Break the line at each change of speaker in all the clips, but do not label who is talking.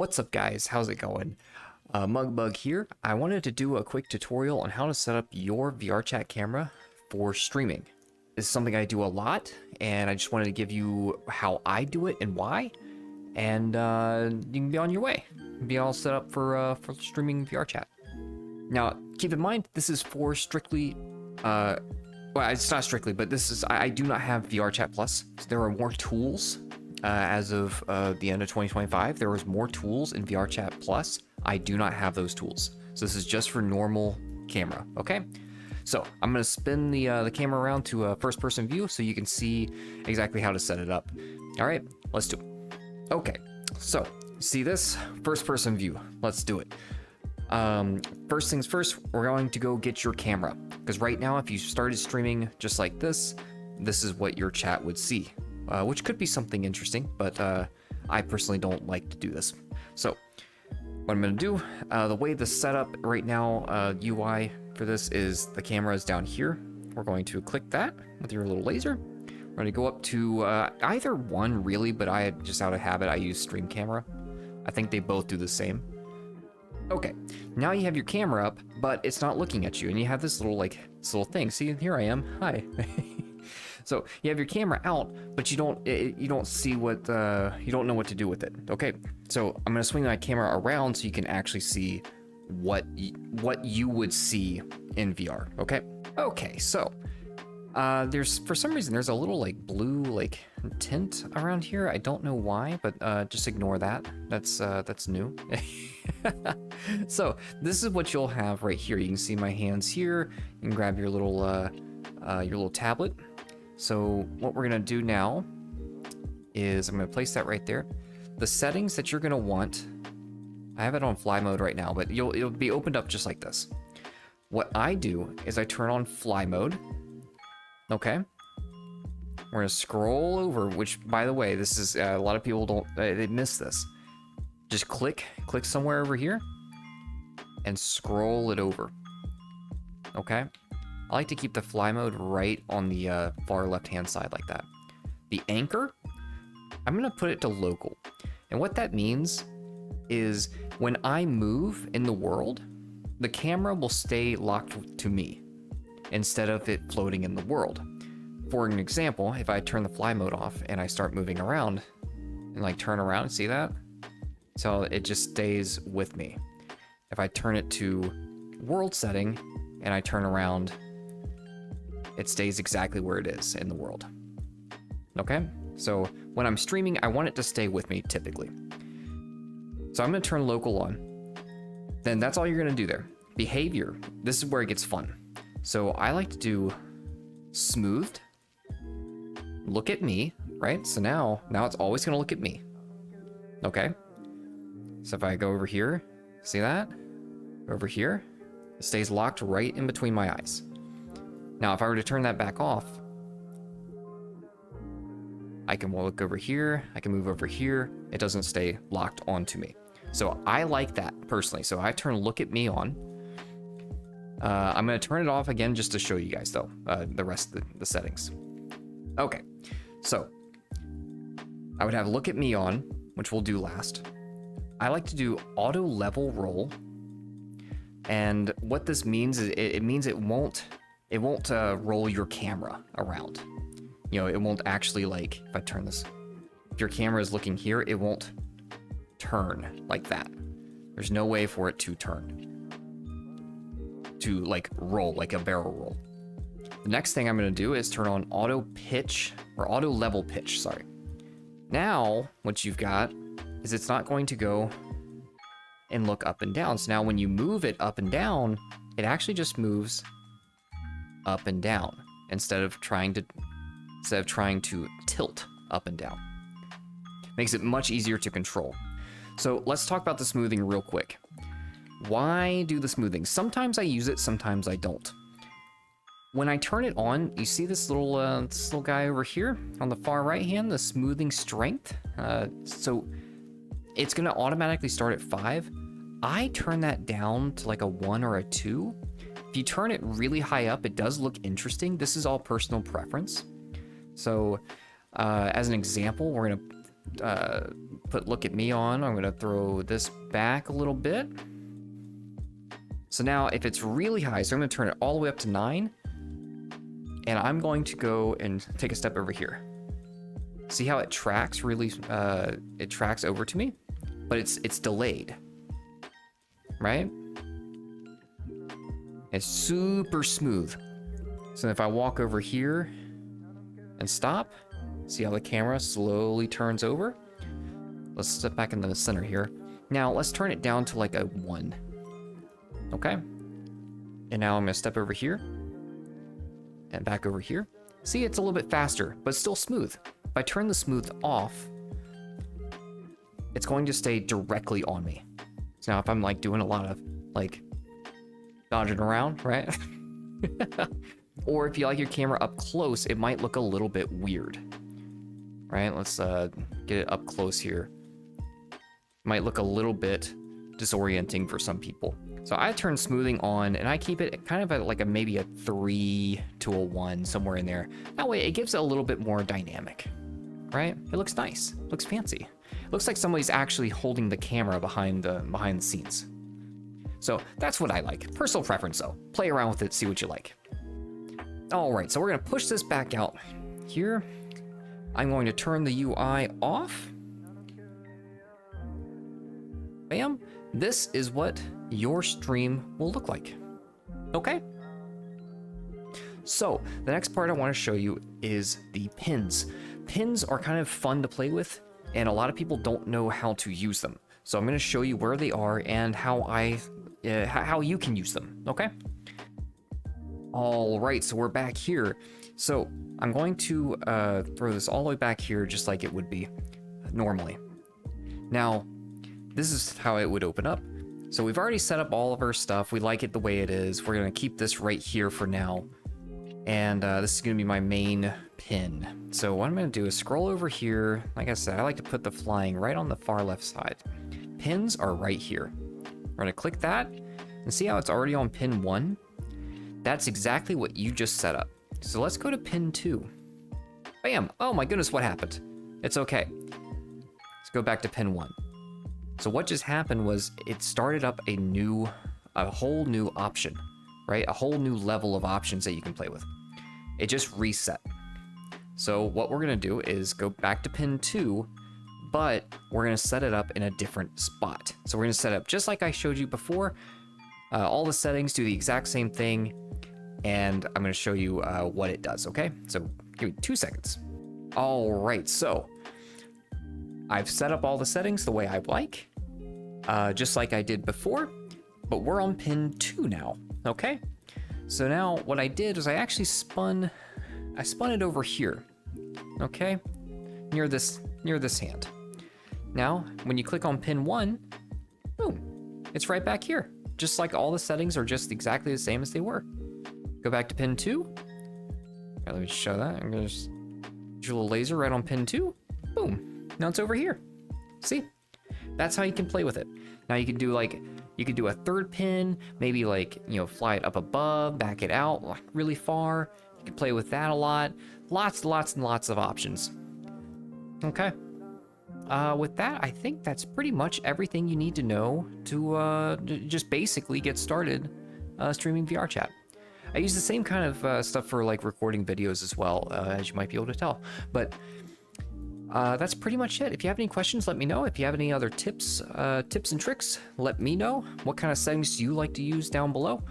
What's up guys, how's it going? Mugbug here. I wanted to do a quick tutorial on how to set up your VR chat camera for streaming. This is something I do a lot, and I just wanted to give you how I do it and why, and you can be on your way. Be all set up for streaming VR chat. Now, keep in mind, this is for strictly, well, it's not strictly, but this is, I do not have VR chat plus, so there are more tools. As of the end of 2025, there was more tools in VR Chat Plus. I do not have those tools. So this is just for normal camera, okay? So I'm gonna spin the camera around to a first person view so you can see exactly how to set it up. All right, let's do it. Okay, so see this? First person view, let's do it. First things first, we're going to go get your camera. Because right now, if you started streaming just like this is what your chat would see. Which could be something interesting, but I personally don't like to do this. So what I'm going to do, the way the setup right now, UI for this is the camera is down here. We're going to click that with your little laser. We're going to go up to either one really, but I just out of habit, I use stream camera. I think they both do the same. Okay, now you have your camera up, but it's not looking at you, and you have this little thing. See, here I am. Hi. So you have your camera out, but you don't see what you don't know what to do with it. Okay, so I'm gonna swing my camera around so you can actually see what you would see in VR. Okay, so there's, for some reason, there's a little blue tint around here. I don't know why, but just ignore that. That's new. So this is what you'll have right here. You can see my hands here. You can grab your little tablet. So what we're gonna do now is I'm gonna place that right there. The settings that you're gonna want, I have it on fly mode right now, but it'll be opened up just like this. What I do is I turn on fly mode. Okay. We're gonna scroll over, which by the way, this is a lot of people they miss this. Just click somewhere over here and scroll it over. Okay. I like to keep the fly mode right on the far left-hand side like that. The anchor, I'm gonna put it to local. And what that means is when I move in the world, the camera will stay locked to me instead of it floating in the world. For an example, if I turn the fly mode off and I start moving around and turn around, see that? So it just stays with me. If I turn it to world setting and I turn around, it stays exactly where it is in the world. Okay, so when I'm streaming, I want it to stay with me typically. So I'm gonna turn local on. Then that's all you're gonna do there. Behavior, this is where it gets fun. So I like to do smoothed, look at me, right? So now it's always gonna look at me. Okay, so if I go over here, see that? Over here, it stays locked right in between my eyes. Now, if I were to turn that back off, I can look over here, I can move over here, it doesn't stay locked onto me. So I like that personally. So I turn look at me on. I'm gonna turn it off again just to show you guys though, the rest of the settings. Okay, so I would have look at me on, which we'll do last. I like to do auto level roll. And what this means is it means it won't roll your camera around. You know, it won't actually if I turn this, if your camera is looking here, it won't turn like that. There's no way for it to turn, to roll, like a barrel roll. The next thing I'm gonna do is turn on auto pitch, or auto level pitch, sorry. Now, what you've got is it's not going to go and look up and down. So now when you move it up and down, it actually just moves up and down instead of trying to tilt up and down. Makes it much easier to control. So let's talk about the smoothing real quick. Why do the smoothing? Sometimes I use it, sometimes I don't. When I turn it on, you see this little guy over here on the far right hand, the smoothing strength. So it's gonna automatically start at 5. I turn that down to a 1 or a 2. If you turn it really high up, it does look interesting. This is all personal preference. So as an example, we're gonna put look at me on. I'm gonna throw this back a little bit. So now if it's really high, so I'm gonna turn it all the way up to 9. And I'm going to go and take a step over here. See how it tracks really, it tracks over to me, but it's delayed, right? It's super smooth. So if I walk over here and stop, see how the camera slowly turns over? Let's step back into the center here. Now let's turn it down to like a 1. Okay. And now I'm gonna step over here and back over here. See, it's a little bit faster, but still smooth. If I turn the smooth off, it's going to stay directly on me. So now if I'm like doing a lot of like dodging around, right? Or if you like your camera up close, it might look a little bit weird, right? Let's get it up close here. Might look a little bit disorienting for some people. So I turn smoothing on and I keep it kind of at like maybe a 3 to a 1, somewhere in there. That way it gives it a little bit more dynamic, right? It looks nice, it looks fancy. It looks like somebody's actually holding the camera behind the scenes. So that's what I like. Personal preference though. Play around with it, see what you like. All right, so we're gonna push this back out here. I'm going to turn the UI off. Bam. This is what your stream will look like. Okay? So the next part I want to show you is the pins. Pins are kind of fun to play with, and a lot of people don't know how to use them. So I'm going to show you where they are and how you can use them. Okay? All right, so we're back here. So I'm going to throw this all the way back here, just like it would be normally. Now, this is how it would open up. So we've already set up all of our stuff. We like it the way it is. We're gonna keep this right here for now. And this is gonna be my main pin. So what I'm gonna do is scroll over here. Like I said, I like to put the flying right on the far left side. Pins are right here. We're gonna click that and see how it's already on pin 1? That's exactly what you just set up. So let's go to pin 2. Bam, oh my goodness, what happened? It's okay. Let's go back to pin 1. So what just happened was it started up a whole new option, right? A whole new level of options that you can play with. It just reset. So what we're gonna do is go back to pin 2, but we're gonna set it up in a different spot. So we're gonna set up just like I showed you before. All the settings do the exact same thing, and I'm gonna show you what it does, okay? So give me 2 seconds. All right, so I've set up all the settings the way I like. Just like I did before, but we're on pin 2 now, okay? So now what I did is I actually spun it over here, okay? Near this hand. Now, when you click on pin 1, boom, it's right back here. Just like all the settings are just exactly the same as they were. Go back to pin 2. Right, let me show that. I'm gonna just use a little laser right on pin 2. Boom, now it's over here. See? That's how you can play with it. Now you can do a 3rd pin, maybe like, fly it up above, back it out like really far. You can play with that a lot. Lots and lots of options. Okay. With that, I think that's pretty much everything you need to know to just basically get started streaming VR chat. I use the same kind of stuff for like recording videos as well, as you might be able to tell. But that's pretty much it. If you have any questions, let me know. If you have any other tips and tricks, let me know. What kind of settings do you like to use down below?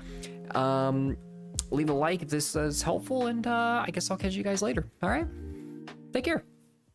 Leave a like if this is helpful, and I guess I'll catch you guys later. All right? Take care.